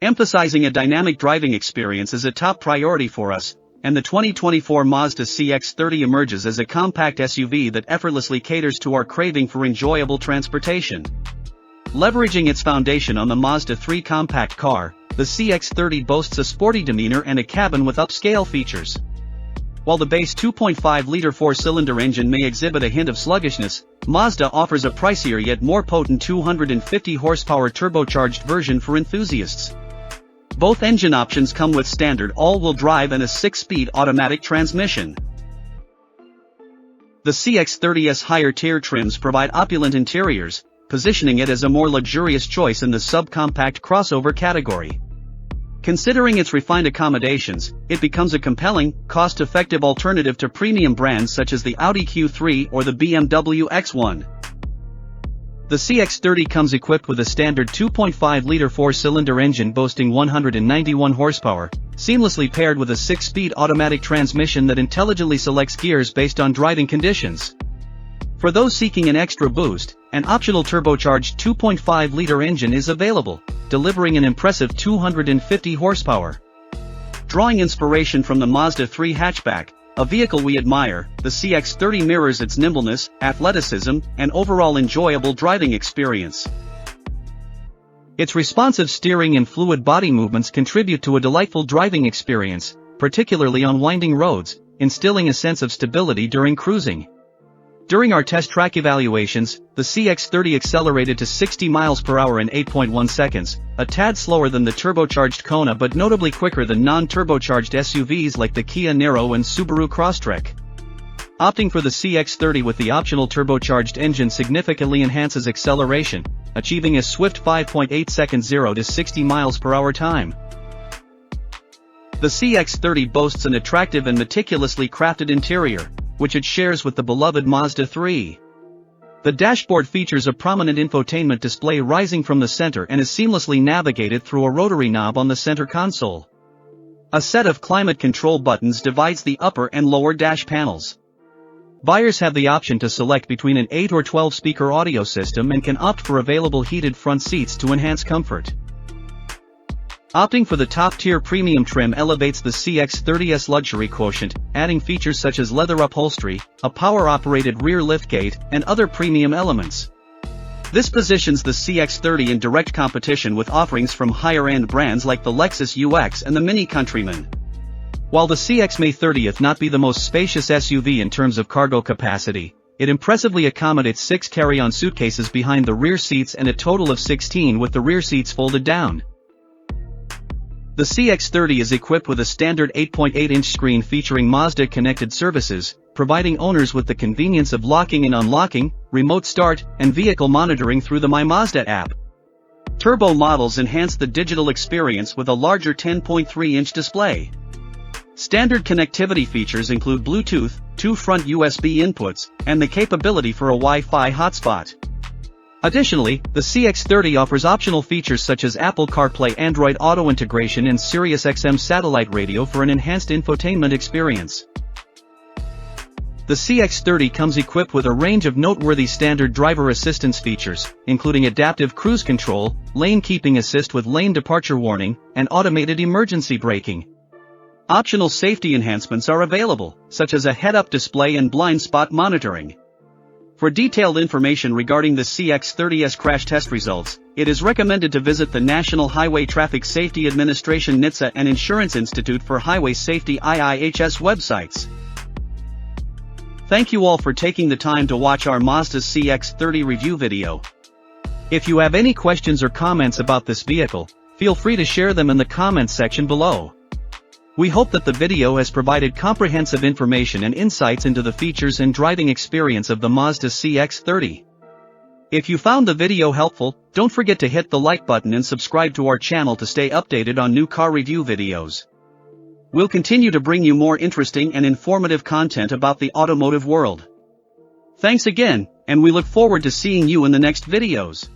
Emphasizing a dynamic driving experience is a top priority for us, and the 2024 Mazda CX-30 emerges as a compact SUV that effortlessly caters to our craving for enjoyable transportation. Leveraging its foundation on the Mazda 3 compact car, the CX-30 boasts a sporty demeanor and a cabin with upscale features. While the base 2.5-liter four-cylinder engine may exhibit a hint of sluggishness, Mazda offers a pricier yet more potent 250-horsepower turbocharged version for enthusiasts. Both engine options come with standard all-wheel drive and a 6-speed automatic transmission. The CX-30's higher-tier trims provide opulent interiors, positioning it as a more luxurious choice in the subcompact crossover category. Considering its refined accommodations, it becomes a compelling, cost-effective alternative to premium brands such as the Audi Q3 or the BMW X1. The CX-30 comes equipped with a standard 2.5-liter four-cylinder engine boasting 191 horsepower, seamlessly paired with a 6-speed automatic transmission that intelligently selects gears based on driving conditions. For those seeking an extra boost, an optional turbocharged 2.5-liter engine is available, delivering an impressive 250 horsepower. Drawing inspiration from the Mazda 3 hatchback, a vehicle we admire, the CX-30 mirrors its nimbleness, athleticism, and overall enjoyable driving experience. Its responsive steering and fluid body movements contribute to a delightful driving experience, particularly on winding roads, instilling a sense of stability during cruising. During our test track evaluations, the CX-30 accelerated to 60 miles per hour in 8.1 seconds, a tad slower than the turbocharged Kona but notably quicker than non-turbocharged SUVs like the Kia Niro and Subaru Crosstrek. Opting for the CX-30 with the optional turbocharged engine significantly enhances acceleration, achieving a swift 5.8 second 0 to 60 miles per hour time. The CX-30 boasts an attractive and meticulously crafted interior, which it shares with the beloved Mazda 3. The dashboard features a prominent infotainment display rising from the center and is seamlessly navigated through a rotary knob on the center console. A set of climate control buttons divides the upper and lower dash panels. Buyers have the option to select between an 8 or 12 speaker audio system and can opt for available heated front seats to enhance comfort. Opting for the top-tier premium trim elevates the CX-30's luxury quotient, adding features such as leather upholstery, a power-operated rear liftgate, and other premium elements. This positions the CX-30 in direct competition with offerings from higher-end brands like the Lexus UX and the Mini Countryman. While the CX may 30th not be the most spacious SUV in terms of cargo capacity, it impressively accommodates 6 carry-on suitcases behind the rear seats and a total of 16 with the rear seats folded down. The CX-30 is equipped with a standard 8.8-inch screen featuring Mazda connected services, providing owners with the convenience of locking and unlocking, remote start, and vehicle monitoring through the My Mazda app. Turbo models enhance the digital experience with a larger 10.3-inch display. Standard connectivity features include Bluetooth, 2 front USB inputs, and the capability for a Wi-Fi hotspot. Additionally, the CX-30 offers optional features such as Apple CarPlay, Android Auto integration, and SiriusXM satellite radio for an enhanced infotainment experience. The CX-30 comes equipped with a range of noteworthy standard driver assistance features, including adaptive cruise control, lane keeping assist with lane departure warning, and automated emergency braking. Optional safety enhancements are available, such as a head-up display and blind spot monitoring. For detailed information regarding the CX-30's crash test results, it is recommended to visit the National Highway Traffic Safety Administration NHTSA and Insurance Institute for Highway Safety IIHS websites. Thank you all for taking the time to watch our Mazda CX-30 review video. If you have any questions or comments about this vehicle, feel free to share them in the comments section below. We hope that the video has provided comprehensive information and insights into the features and driving experience of the Mazda CX-30. If you found the video helpful, don't forget to hit the like button and subscribe to our channel to stay updated on new car review videos. We'll continue to bring you more interesting and informative content about the automotive world. Thanks again, and we look forward to seeing you in the next videos.